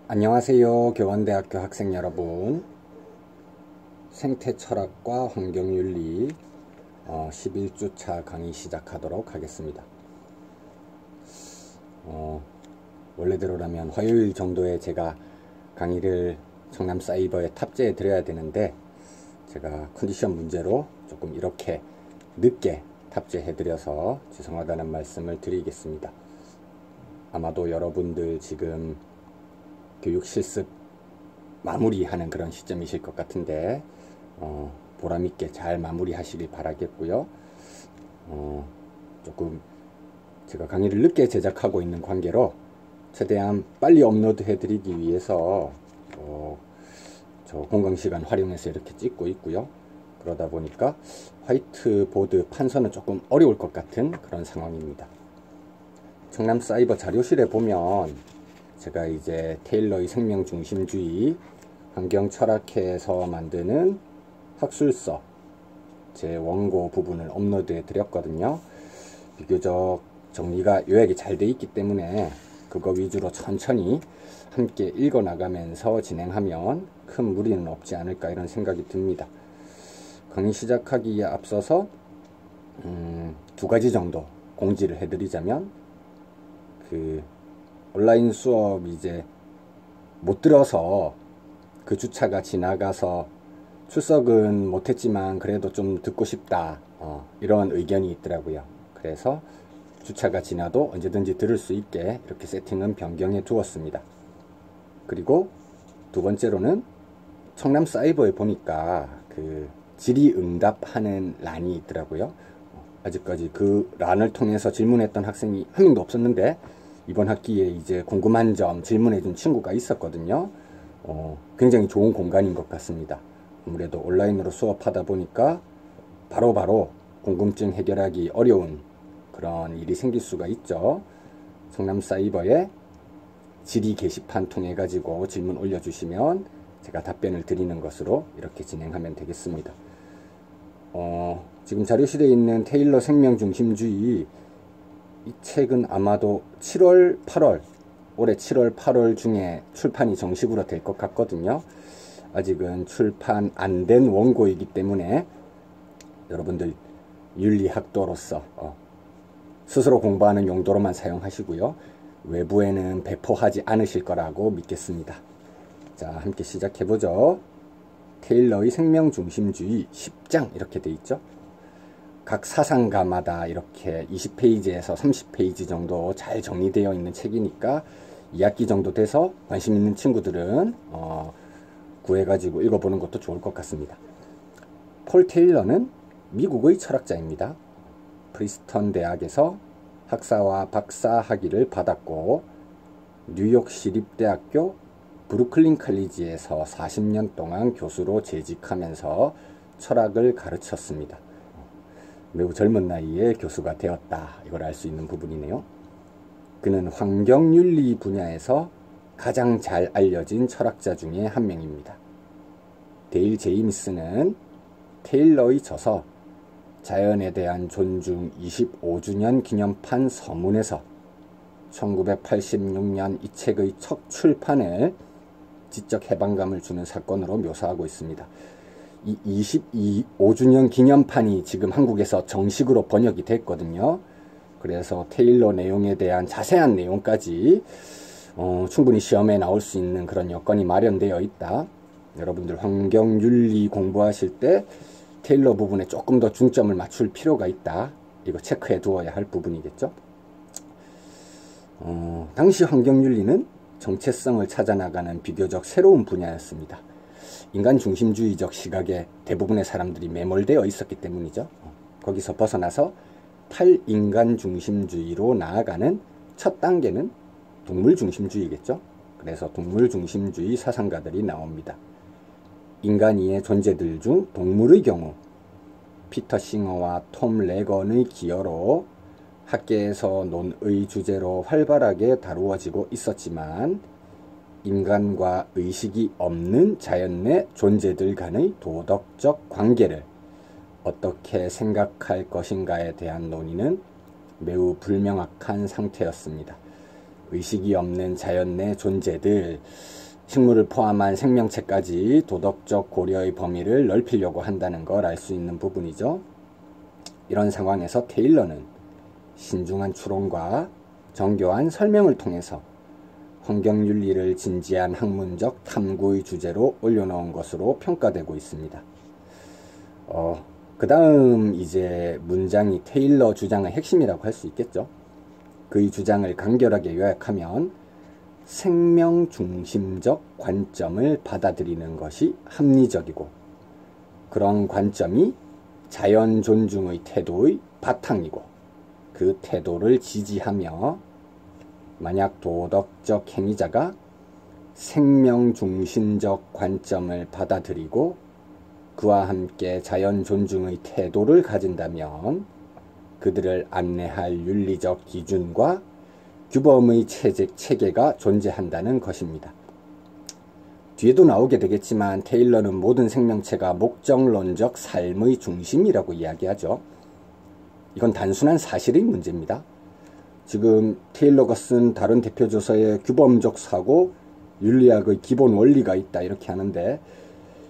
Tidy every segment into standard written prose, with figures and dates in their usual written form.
안녕하세요. 교원대학교 학생 여러분. 생태철학과 환경윤리 11주차 강의 시작하도록 하겠습니다. 원래대로라면 화요일 정도에 제가 강의를 청남사이버에 탑재해 드려야 되는데 제가 컨디션 문제로 조금 이렇게 늦게 탑재해 드려서 죄송하다는 말씀을 드리겠습니다. 아마도 여러분들 지금 교육 실습 마무리하는 그런 시점이실 것 같은데 보람있게 잘 마무리하시길 바라겠고요. 조금 제가 강의를 늦게 제작하고 있는 관계로 최대한 빨리 업로드 해드리기 위해서 저 공강시간 활용해서 이렇게 찍고 있고요. 그러다 보니까 화이트보드 판서는 조금 어려울 것 같은 그런 상황입니다. 청남사이버 자료실에 보면 제가 이제 테일러의 생명중심주의 환경철학회에서 만드는 학술서 제 원고 부분을 업로드해 드렸거든요. 비교적 정리가 요약이 잘 돼 있기 때문에 그거 위주로 천천히 함께 읽어 나가면서 진행하면 큰 무리는 없지 않을까 이런 생각이 듭니다. 강의 시작하기에 앞서서 두 가지 정도 공지를 해드리자면 온라인 수업 이제 못 들어서 그 주차가 지나가서 출석은 못했지만 그래도 좀 듣고 싶다 이런 의견이 있더라고요. 그래서 주차가 지나도 언제든지 들을 수 있게 이렇게 세팅은 변경해 두었습니다. 그리고 두 번째로는 청남사이버에 보니까 그 질의응답하는 란이 있더라고요. 아직까지 그 란을 통해서 질문했던 학생이 한 명도 없었는데 이번 학기에 이제 궁금한 점 질문해 준 친구가 있었거든요. 굉장히 좋은 공간인 것 같습니다. 아무래도 온라인으로 수업하다 보니까 바로바로 궁금증 해결하기 어려운 그런 일이 생길 수가 있죠. 청남사이버에 질의 게시판 통해 가지고 질문 올려주시면 제가 답변을 드리는 것으로 이렇게 진행하면 되겠습니다. 지금 자료실에 있는 테일러 생명중심주의 이 책은 아마도 7월, 8월, 올해 7월, 8월 중에 출판이 정식으로 될 것 같거든요. 아직은 출판 안 된 원고이기 때문에 여러분들 윤리학도로서 스스로 공부하는 용도로만 사용하시고요. 외부에는 배포하지 않으실 거라고 믿겠습니다. 자, 함께 시작해보죠. 테일러의 생명중심주의 10장 이렇게 돼 있죠. 각 사상가마다 이렇게 20페이지에서 30페이지 정도 잘 정리되어 있는 책이니까 2학기 정도 돼서 관심 있는 친구들은 구해가지고 읽어보는 것도 좋을 것 같습니다. 폴 테일러는 미국의 철학자입니다. 프리스턴 대학에서 학사와 박사 학위를 받았고 뉴욕 시립대학교 브루클린 칼리지에서 40년 동안 교수로 재직하면서 철학을 가르쳤습니다. 매우 젊은 나이에 교수가 되었다. 이걸 알 수 있는 부분이네요. 그는 환경윤리 분야에서 가장 잘 알려진 철학자 중에 한 명입니다. 데일 제임스는 테일러의 저서 자연에 대한 존중 25주년 기념판 서문에서 1986년 이 책의 첫 출판을 지적 해방감을 주는 사건으로 묘사하고 있습니다. 이 25주년 기념판이 지금 한국에서 정식으로 번역이 됐거든요. 그래서 테일러 내용에 대한 자세한 내용까지 충분히 시험에 나올 수 있는 그런 여건이 마련되어 있다. 여러분들 환경윤리 공부하실 때 테일러 부분에 조금 더 중점을 맞출 필요가 있다. 이거 체크해 두어야 할 부분이겠죠. 당시 환경윤리는 정체성을 찾아나가는 비교적 새로운 분야였습니다. 인간 중심주의적 시각에 대부분의 사람들이 매몰되어 있었기 때문이죠. 거기서 벗어나서 탈인간 중심주의로 나아가는 첫 단계는 동물 중심주의겠죠. 그래서 동물 중심주의 사상가들이 나옵니다. 인간 이의 존재들 중 동물의 경우 피터 싱어와 톰 레건의 기여로 학계에서 논의 주제로 활발하게 다루어지고 있었지만 인간과 의식이 없는 자연 내 존재들 간의 도덕적 관계를 어떻게 생각할 것인가에 대한 논의는 매우 불명확한 상태였습니다. 의식이 없는 자연 내 존재들, 식물을 포함한 생명체까지 도덕적 고려의 범위를 넓히려고 한다는 걸 알 수 있는 부분이죠. 이런 상황에서 테일러는 신중한 추론과 정교한 설명을 통해서 환경윤리를 진지한 학문적 탐구의 주제로 올려놓은 것으로 평가되고 있습니다. 그 다음 이제 문장이 테일러 주장의 핵심이라고 할 수 있겠죠. 그의 주장을 간결하게 요약하면 생명 중심적 관점을 받아들이는 것이 합리적이고 그런 관점이 자연 존중의 태도의 바탕이고 그 태도를 지지하며 만약 도덕적 행위자가 생명 중심적 관점을 받아들이고 그와 함께 자연 존중의 태도를 가진다면 그들을 안내할 윤리적 기준과 규범의 체계가 존재한다는 것입니다. 뒤에도 나오게 되겠지만 테일러는 모든 생명체가 목적론적 삶의 중심이라고 이야기하죠. 이건 단순한 사실의 문제입니다. 지금 테일러가 쓴 다른 대표저서에 규범적 사고, 윤리학의 기본 원리가 있다 이렇게 하는데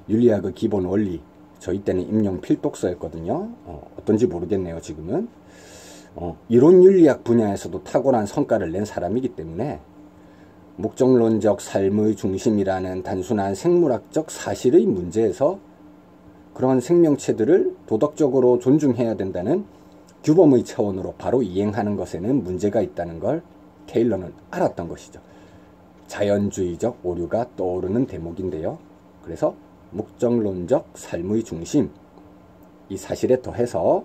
윤리학의 기본 원리, 저희 때는 임용 필독서였거든요. 어떤지 모르겠네요 지금은. 이론 윤리학 분야에서도 탁월한 성과를 낸 사람이기 때문에 목적론적 삶의 중심이라는 단순한 생물학적 사실의 문제에서 그런 생명체들을 도덕적으로 존중해야 된다는 규범의 차원으로 바로 이행하는 것에는 문제가 있다는 걸 테일러는 알았던 것이죠. 자연주의적 오류가 떠오르는 대목인데요. 그래서 목적론적 삶의 중심, 이 사실에 더해서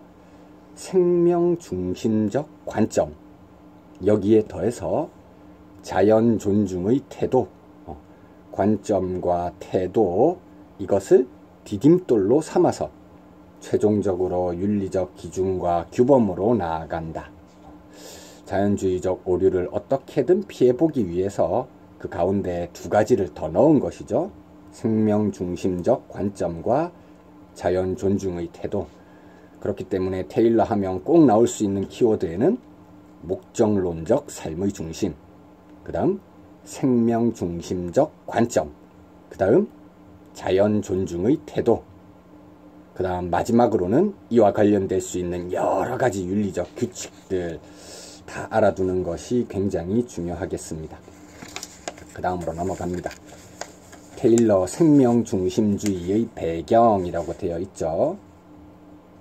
생명 중심적 관점, 여기에 더해서 자연 존중의 태도, 관점과 태도, 이것을 디딤돌로 삼아서 최종적으로 윤리적 기준과 규범으로 나아간다. 자연주의적 오류를 어떻게든 피해보기 위해서 그 가운데 두 가지를 더 넣은 것이죠. 생명 중심적 관점과 자연 존중의 태도. 그렇기 때문에 테일러 하면 꼭 나올 수 있는 키워드에는 목적론적 삶의 중심, 그 다음 생명 중심적 관점, 그 다음 자연 존중의 태도, 그 다음 마지막으로는 이와 관련될 수 있는 여러 가지 윤리적 규칙들 다 알아두는 것이 굉장히 중요하겠습니다. 그 다음으로 넘어갑니다. 테일러 생명 중심주의의 배경이라고 되어 있죠.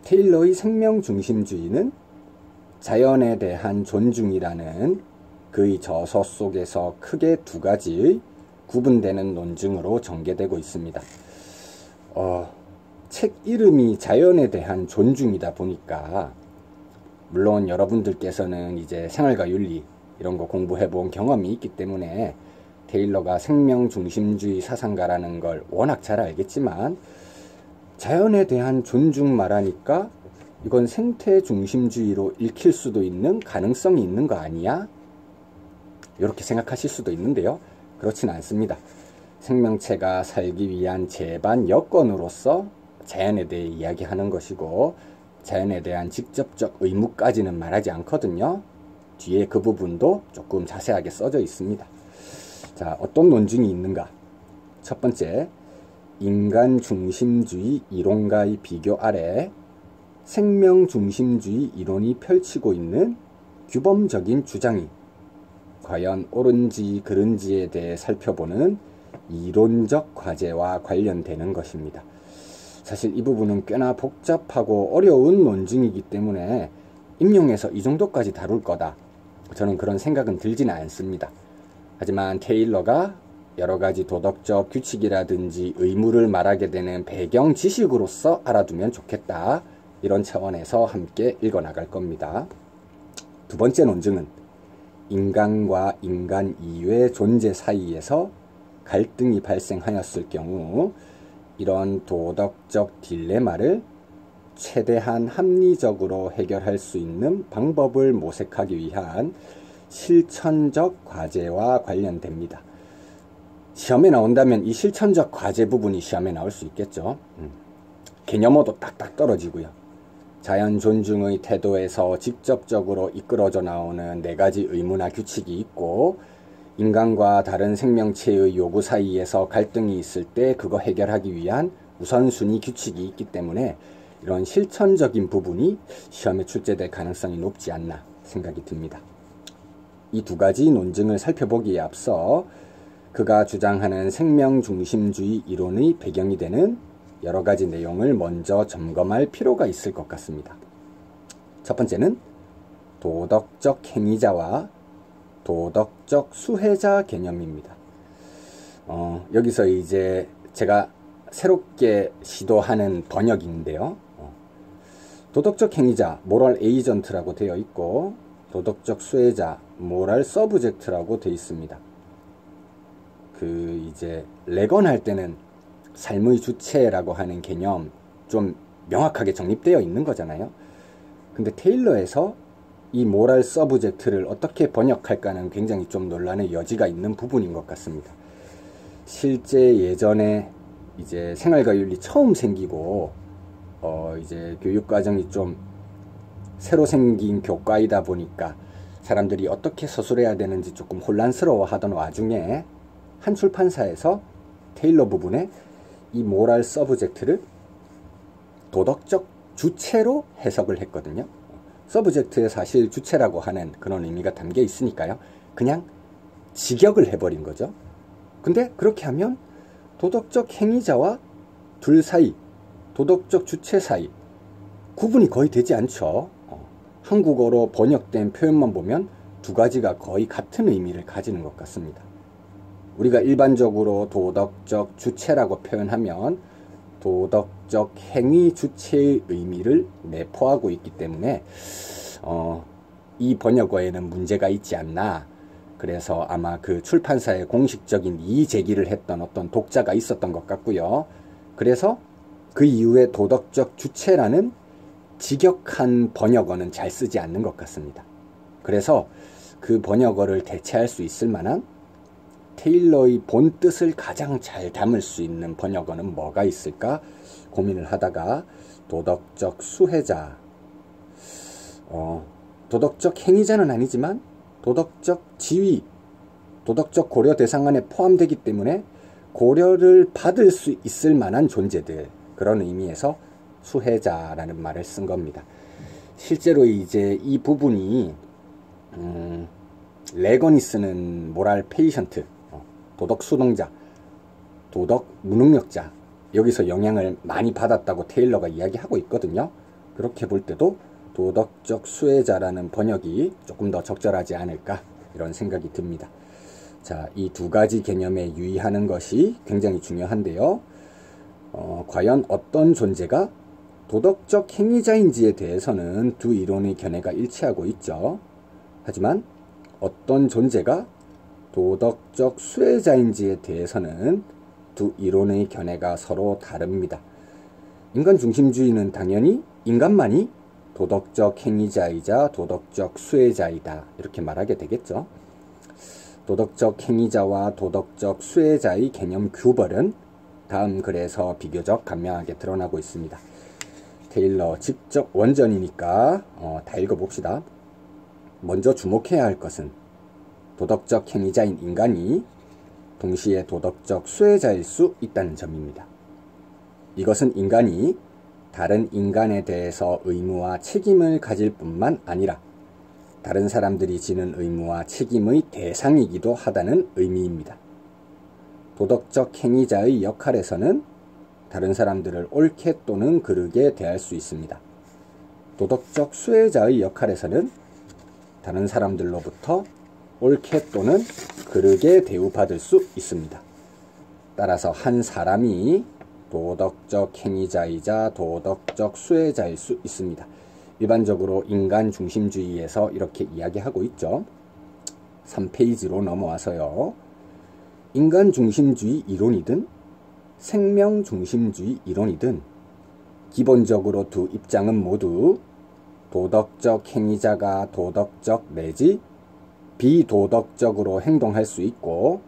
테일러의 생명 중심주의는 자연에 대한 존중이라는 그의 저서 속에서 크게 두 가지의 구분되는 논증으로 전개되고 있습니다. 책 이름이 자연에 대한 존중이다 보니까 물론 여러분들께서는 이제 생활과 윤리 이런 거 공부해 본 경험이 있기 때문에 테일러가 생명 중심주의 사상가라는 걸 워낙 잘 알겠지만 자연에 대한 존중 말하니까 이건 생태 중심주의로 읽힐 수도 있는 가능성이 있는 거 아니야? 이렇게 생각하실 수도 있는데요. 그렇진 않습니다. 생명체가 살기 위한 제반 여건으로서 자연에 대해 이야기하는 것이고 자연에 대한 직접적 의무까지는 말하지 않거든요. 뒤에 그 부분도 조금 자세하게 써져 있습니다. 자, 어떤 논증이 있는가? 첫 번째, 인간 중심주의 이론과의 비교 아래 생명 중심주의 이론이 펼치고 있는 규범적인 주장이 과연 옳은지 그른지에 대해 살펴보는 이론적 과제와 관련되는 것입니다. 사실 이 부분은 꽤나 복잡하고 어려운 논증이기 때문에 임용에서 이 정도까지 다룰 거다, 저는 그런 생각은 들지는 않습니다. 하지만 테일러가 여러 가지 도덕적 규칙이라든지 의무를 말하게 되는 배경 지식으로서 알아두면 좋겠다, 이런 차원에서 함께 읽어나갈 겁니다. 두 번째 논증은 인간과 인간 이외의 존재 사이에서 갈등이 발생하였을 경우 이런 도덕적 딜레마를 최대한 합리적으로 해결할 수 있는 방법을 모색하기 위한 실천적 과제와 관련됩니다. 시험에 나온다면 이 실천적 과제 부분이 시험에 나올 수 있겠죠. 개념어도 딱딱 떨어지고요. 자연 존중의 태도에서 직접적으로 이끌어져 나오는 4가지 의무나 규칙이 있고, 인간과 다른 생명체의 요구 사이에서 갈등이 있을 때 그거 해결하기 위한 우선순위 규칙이 있기 때문에 이런 실천적인 부분이 시험에 출제될 가능성이 높지 않나 생각이 듭니다. 이 2가지 논증을 살펴보기에 앞서 그가 주장하는 생명중심주의 이론의 배경이 되는 여러 가지 내용을 먼저 점검할 필요가 있을 것 같습니다. 첫 번째는 도덕적 행위자와 도덕적 수혜자 개념입니다. 여기서 이제 제가 새롭게 시도하는 번역인데요. 도덕적 행위자, 모럴 에이전트라고 되어 있고, 도덕적 수혜자, 모럴 서브젝트라고 되어 있습니다. 이제 레건 할 때는 삶의 주체라고 하는 개념 좀 명확하게 정립되어 있는 거잖아요. 근데 테일러에서 이 모럴 서브젝트를 어떻게 번역할까는 굉장히 좀 논란의 여지가 있는 부분인 것 같습니다. 실제 예전에 이제 생활과 윤리 처음 생기고 이제 교육과정이 좀 새로 생긴 교과이다 보니까 사람들이 어떻게 서술해야 되는지 조금 혼란스러워 하던 와중에 한 출판사에서 테일러 부분에 이 모럴 서브젝트를 도덕적 주체로 해석을 했거든요. 서브젝트에 사실 주체라고 하는 그런 의미가 담겨 있으니까요. 그냥 직역을 해버린 거죠. 근데 그렇게 하면 도덕적 행위자와 둘 사이, 도덕적 주체 사이 구분이 거의 되지 않죠. 한국어로 번역된 표현만 보면 2가지가 거의 같은 의미를 가지는 것 같습니다. 우리가 일반적으로 도덕적 주체라고 표현하면 도덕적 행위 주체의 의미를 내포하고 있기 때문에 이 번역어에는 문제가 있지 않나. 그래서 아마 그 출판사에 공식적인 이의 제기를 했던 어떤 독자가 있었던 것 같고요. 그래서 그 이후에 도덕적 주체라는 직역한 번역어는 잘 쓰지 않는 것 같습니다. 그래서 그 번역어를 대체할 수 있을 만한 테일러의 본 뜻을 가장 잘 담을 수 있는 번역어는 뭐가 있을까 고민을 하다가 도덕적 수혜자, 도덕적 행위자는 아니지만 도덕적 지위, 도덕적 고려 대상 안에 포함되기 때문에 고려를 받을 수 있을 만한 존재들, 그런 의미에서 수혜자라는 말을 쓴 겁니다. 실제로 이제 이 부분이 레건이 쓰는 모랄 페이션트, 도덕 수동자, 도덕 무능력자, 여기서 영향을 많이 받았다고 테일러가 이야기하고 있거든요. 그렇게 볼 때도 도덕적 수혜자라는 번역이 조금 더 적절하지 않을까, 이런 생각이 듭니다. 자, 이 2가지 개념에 유의하는 것이 굉장히 중요한데요. 과연 어떤 존재가 도덕적 행위자인지에 대해서는 2 이론의 견해가 일치하고 있죠. 하지만 어떤 존재가 도덕적 수혜자인지에 대해서는 2 이론의 견해가 서로 다릅니다. 인간 중심주의는 당연히 인간만이 도덕적 행위자이자 도덕적 수혜자이다, 이렇게 말하게 되겠죠. 도덕적 행위자와 도덕적 수혜자의 개념 규벌은 다음 글에서 비교적 간명하게 드러나고 있습니다. 테일러 직접 원전이니까 다 읽어봅시다. 먼저 주목해야 할 것은 도덕적 행위자인 인간이 동시에 도덕적 수혜자일 수 있다는 점입니다. 이것은 인간이 다른 인간에 대해서 의무와 책임을 가질 뿐만 아니라 다른 사람들이 지는 의무와 책임의 대상이기도 하다는 의미입니다. 도덕적 행위자의 역할에서는 다른 사람들을 옳게 또는 그르게 대할 수 있습니다. 도덕적 수혜자의 역할에서는 다른 사람들로부터 옳게 또는 그르게 대우받을 수 있습니다. 따라서 한 사람이 도덕적 행위자이자 도덕적 수혜자일 수 있습니다. 일반적으로 인간 중심주의에서 이렇게 이야기하고 있죠. 3페이지로 넘어와서요. 인간 중심주의 이론이든 생명 중심주의 이론이든 기본적으로 2 입장은 모두 도덕적 행위자가 도덕적 내지 비도덕적으로 행동할 수 있고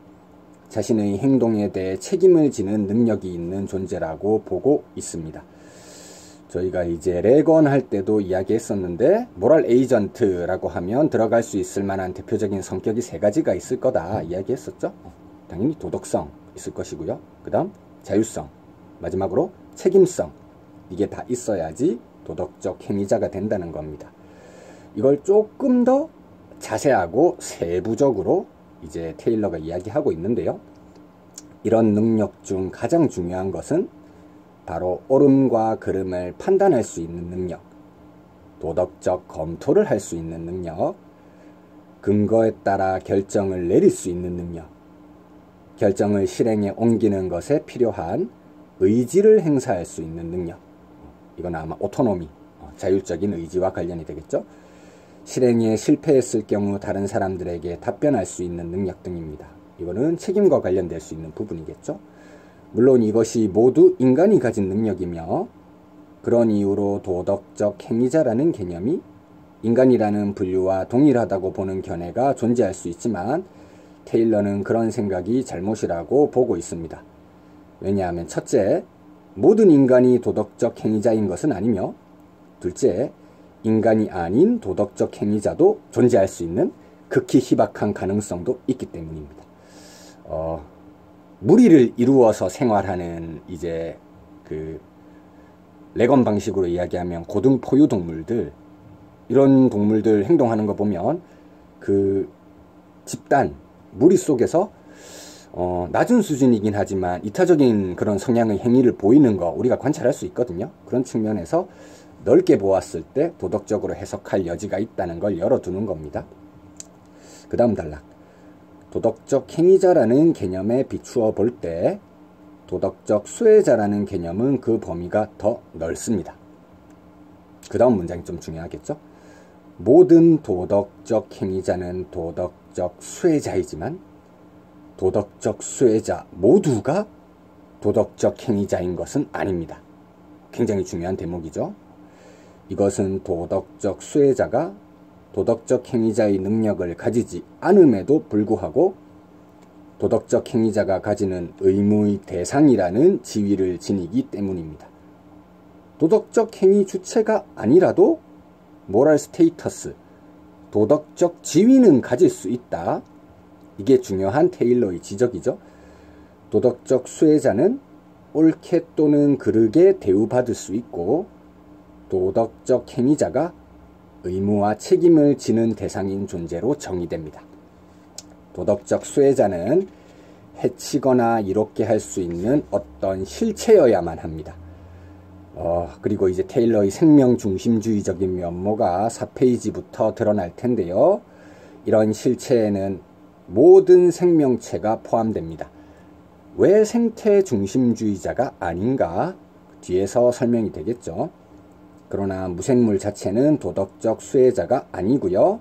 자신의 행동에 대해 책임을 지는 능력이 있는 존재라고 보고 있습니다. 저희가 이제 레건 할 때도 이야기했었는데 모럴 에이전트라고 하면 들어갈 수 있을 만한 대표적인 성격이 3가지가 있을 거다 이야기했었죠. 당연히 도덕성 있을 것이고요. 그 다음 자율성, 마지막으로 책임성. 이게 다 있어야지 도덕적 행위자가 된다는 겁니다. 이걸 조금 더 자세하고 세부적으로 이제 테일러가 이야기하고 있는데요. 이런 능력 중 가장 중요한 것은 바로 옳음과 그름을 판단할 수 있는 능력, 도덕적 검토를 할 수 있는 능력, 근거에 따라 결정을 내릴 수 있는 능력, 결정을 실행에 옮기는 것에 필요한 의지를 행사할 수 있는 능력. 이건 아마 오토노미, 자율적인 의지와 관련이 되겠죠. 실행에 실패했을 경우 다른 사람들에게 답변할 수 있는 능력 등입니다. 이거는 책임과 관련될 수 있는 부분이겠죠. 물론 이것이 모두 인간이 가진 능력이며 그런 이유로 도덕적 행위자라는 개념이 인간이라는 분류와 동일하다고 보는 견해가 존재할 수 있지만 테일러는 그런 생각이 잘못이라고 보고 있습니다. 왜냐하면 첫째, 모든 인간이 도덕적 행위자인 것은 아니며 둘째, 인간이 아닌 도덕적 행위자도 존재할 수 있는 극히 희박한 가능성도 있기 때문입니다. 무리를 이루어서 생활하는 이제 그 레건 방식으로 이야기하면 고등 포유 동물들, 이런 동물들 행동하는 거 보면 그 집단 무리 속에서 낮은 수준이긴 하지만 이타적인 그런 성향의 행위를 보이는 거 우리가 관찰할 수 있거든요. 그런 측면에서 넓게 보았을 때 도덕적으로 해석할 여지가 있다는 걸 열어두는 겁니다. 그 다음 단락. 도덕적 행위자라는 개념에 비추어 볼 때 도덕적 수혜자라는 개념은 그 범위가 더 넓습니다. 그 다음 문장이 좀 중요하겠죠. 모든 도덕적 행위자는 도덕적 수혜자이지만 도덕적 수혜자 모두가 도덕적 행위자인 것은 아닙니다. 굉장히 중요한 대목이죠. 이것은 도덕적 수혜자가 도덕적 행위자의 능력을 가지지 않음에도 불구하고 도덕적 행위자가 가지는 의무의 대상이라는 지위를 지니기 때문입니다. 도덕적 행위 주체가 아니라도 모럴 스테이터스, 도덕적 지위는 가질 수 있다. 이게 중요한 테일러의 지적이죠. 도덕적 수혜자는 옳게 또는 그르게 대우받을 수 있고 도덕적 행위자가 의무와 책임을 지는 대상인 존재로 정의됩니다. 도덕적 수혜자는 해치거나 이롭게 할 수 있는 어떤 실체여야만 합니다. 그리고 이제 테일러의 생명 중심주의적인 면모가 4페이지부터 드러날 텐데요. 이런 실체에는 모든 생명체가 포함됩니다. 왜 생태 중심주의자가 아닌가? 뒤에서 설명이 되겠죠. 그러나 무생물 자체는 도덕적 수혜자가 아니고요.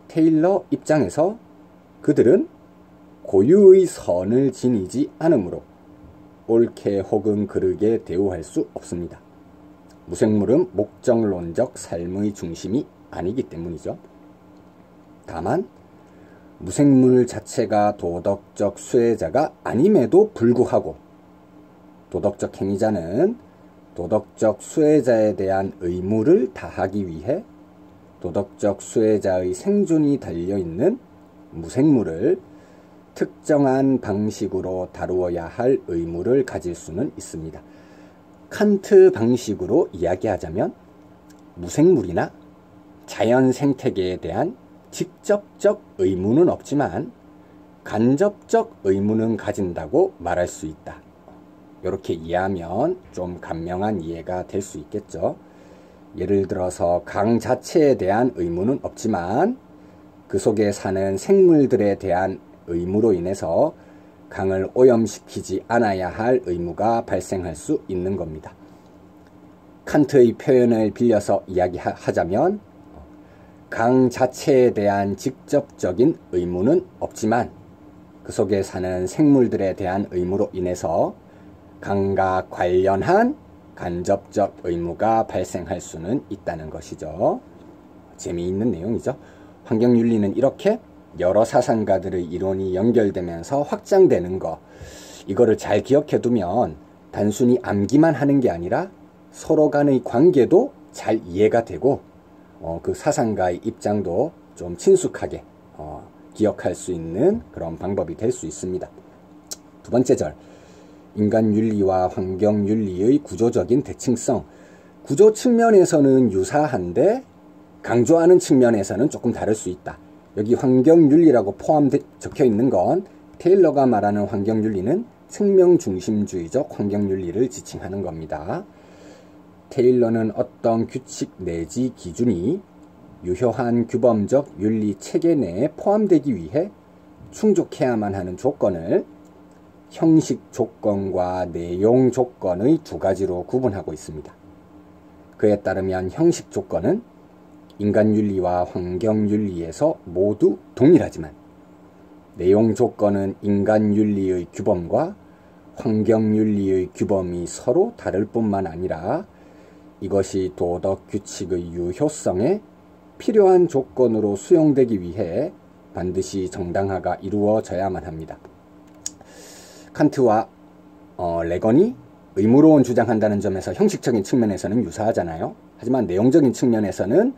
테일러 입장에서 그들은 고유의 선을 지니지 않으므로 옳게 혹은 그르게 대우할 수 없습니다. 무생물은 목적론적 삶의 중심이 아니기 때문이죠. 다만 무생물 자체가 도덕적 수혜자가 아님에도 불구하고 도덕적 행위자는 도덕적 수혜자에 대한 의무를 다하기 위해 도덕적 수혜자의 생존이 달려있는 무생물을 특정한 방식으로 다루어야 할 의무를 가질 수는 있습니다. 칸트 방식으로 이야기하자면 무생물이나 자연 생태계에 대한 직접적 의무는 없지만 간접적 의무는 가진다고 말할 수 있다. 이렇게 이해하면 좀 간명한 이해가 될 수 있겠죠. 예를 들어서 강 자체에 대한 의무는 없지만 그 속에 사는 생물들에 대한 의무로 인해서 강을 오염시키지 않아야 할 의무가 발생할 수 있는 겁니다. 칸트의 표현을 빌려서 이야기하자면 강 자체에 대한 직접적인 의무는 없지만 그 속에 사는 생물들에 대한 의무로 인해서 강과 관련한 간접적 의무가 발생할 수는 있다는 것이죠. 재미있는 내용이죠. 환경윤리는 이렇게 여러 사상가들의 이론이 연결되면서 확장되는 거, 이거를 잘 기억해 두면 단순히 암기만 하는 게 아니라 서로 간의 관계도 잘 이해가 되고 그 사상가의 입장도 좀 친숙하게 기억할 수 있는 그런 방법이 될 수 있습니다. 두 번째 절, 인간윤리와 환경윤리의 구조적인 대칭성. 구조 측면에서는 유사한데 강조하는 측면에서는 조금 다를 수 있다. 여기 환경윤리라고 적혀 있는 건 테일러가 말하는 환경윤리는 생명중심주의적 환경윤리를 지칭하는 겁니다. 테일러는 어떤 규칙 내지 기준이 유효한 규범적 윤리 체계 내에 포함되기 위해 충족해야만 하는 조건을 형식 조건과 내용 조건의 두 가지로 구분하고 있습니다. 그에 따르면 형식 조건은 인간윤리와 환경윤리에서 모두 동일하지만 내용 조건은 인간윤리의 규범과 환경윤리의 규범이 서로 다를 뿐만 아니라 이것이 도덕 규칙의 유효성에 필요한 조건으로 수용되기 위해 반드시 정당화가 이루어져야만 합니다. 칸트와 레건이 의무로운 주장한다는 점에서 형식적인 측면에서는 유사하잖아요. 하지만 내용적인 측면에서는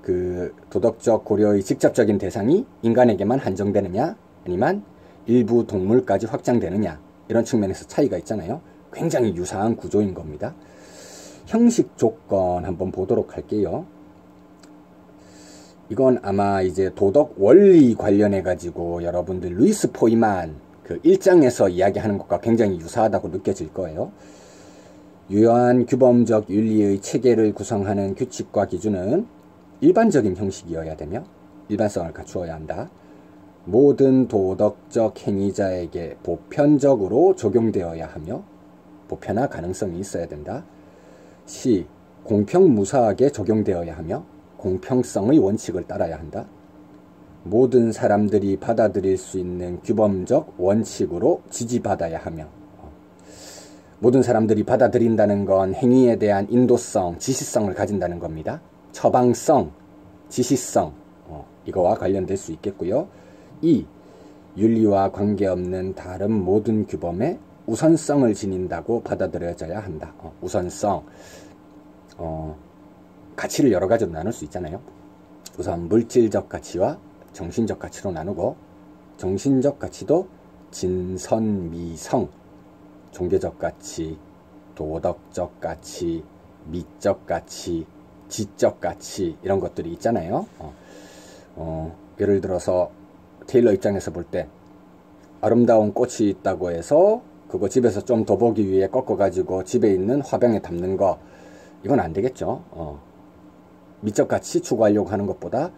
그 도덕적 고려의 직접적인 대상이 인간에게만 한정되느냐 아니면 일부 동물까지 확장되느냐 이런 측면에서 차이가 있잖아요. 굉장히 유사한 구조인 겁니다. 형식 조건 한번 보도록 할게요. 이건 아마 이제 도덕 원리 관련해 가지고 여러분들 루이스 포이만 그 1장에서 이야기하는 것과 굉장히 유사하다고 느껴질 거예요. 유효한 규범적 윤리의 체계를 구성하는 규칙과 기준은 일반적인 형식이어야 되며 일반성을 갖추어야 한다. 모든 도덕적 행위자에게 보편적으로 적용되어야 하며 보편화 가능성이 있어야 된다. 시, 공평무사하게 적용되어야 하며 공평성의 원칙을 따라야 한다. 모든 사람들이 받아들일 수 있는 규범적 원칙으로 지지받아야 하며 모든 사람들이 받아들인다는 건 행위에 대한 인도성, 지시성을 가진다는 겁니다. 처방성, 지시성 이거와 관련될 수 있겠고요. 2. 윤리와 관계없는 다른 모든 규범에 우선성을 지닌다고 받아들여져야 한다. 우선성, 가치를 여러 가지로 나눌 수 있잖아요. 우선 물질적 가치와 정신적 가치로 나누고 정신적 가치도 진선미성, 종교적 가치, 도덕적 가치, 미적 가치, 지적 가치 이런 것들이 있잖아요. 예를 들어서 테일러 입장에서 볼 때 아름다운 꽃이 있다고 해서 그거 집에서 좀 더 보기 위해 꺾어가지고 집에 있는 화병에 담는 거 이건 안 되겠죠. 미적 가치 추구하려고 하는 것보다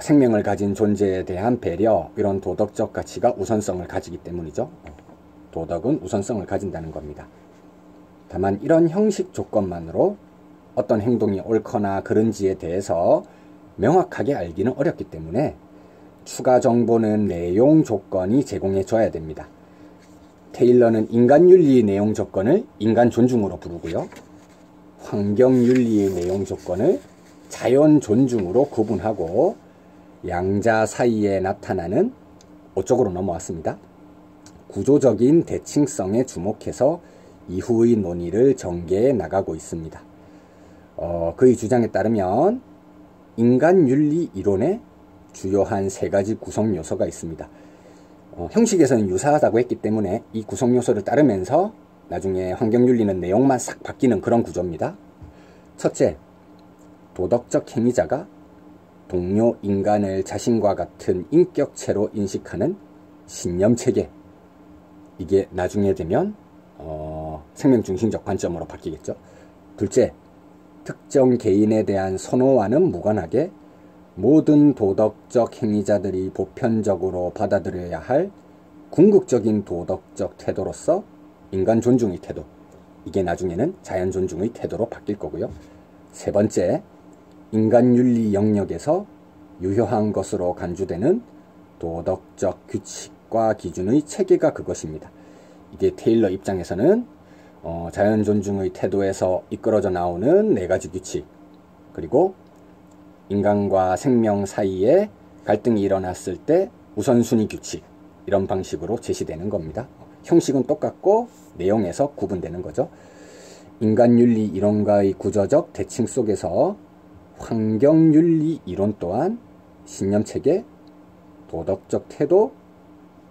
생명을 가진 존재에 대한 배려 이런 도덕적 가치가 우선성을 가지기 때문이죠. 도덕은 우선성을 가진다는 겁니다. 다만 이런 형식 조건만으로 어떤 행동이 옳거나 그른지에 대해서 명확하게 알기는 어렵기 때문에 추가 정보는 내용 조건이 제공해 줘야 됩니다. 테일러는 인간윤리의 내용 조건을 인간 존중으로 부르고요. 환경윤리의 내용 조건을 자연 존중으로 구분하고 양자 사이에 나타나는 5쪽으로 넘어왔습니다. 구조적인 대칭성에 주목해서 이후의 논의를 전개해 나가고 있습니다. 그의 주장에 따르면 인간윤리 이론에 주요한 3가지 구성 요소가 있습니다. 형식에서는 유사하다고 했기 때문에 이 구성 요소를 따르면서 나중에 환경윤리는 내용만 싹 바뀌는 그런 구조입니다. 첫째, 도덕적 행위자가 동료 인간을 자신과 같은 인격체로 인식하는 신념체계. 이게 나중에 되면 생명중심적 관점으로 바뀌겠죠. 둘째, 특정 개인에 대한 선호와는 무관하게 모든 도덕적 행위자들이 보편적으로 받아들여야 할 궁극적인 도덕적 태도로서 인간 존중의 태도, 이게 나중에는 자연 존중의 태도로 바뀔 거고요. 세 번째, 인간윤리 영역에서 유효한 것으로 간주되는 도덕적 규칙과 기준의 체계가 그것입니다. 이게 테일러 입장에서는 자연 존중의 태도에서 이끌어져 나오는 4가지 규칙, 그리고 인간과 생명 사이에 갈등이 일어났을 때 우선순위 규칙, 이런 방식으로 제시되는 겁니다. 형식은 똑같고 내용에서 구분되는 거죠. 인간윤리 이론과의 구조적 대칭 속에서 환경윤리 이론 또한 신념체계, 도덕적 태도,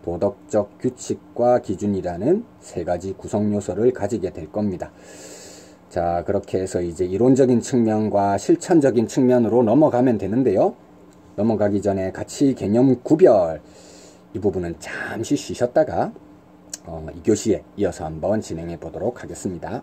도덕적 규칙과 기준이라는 세 가지 구성 요소를 가지게 될 겁니다. 자, 그렇게 해서 이제 이론적인 측면과 실천적인 측면으로 넘어가면 되는데요. 넘어가기 전에 가치 개념 구별, 이 부분은 잠시 쉬셨다가 2교시에 이어서 한번 진행해 보도록 하겠습니다.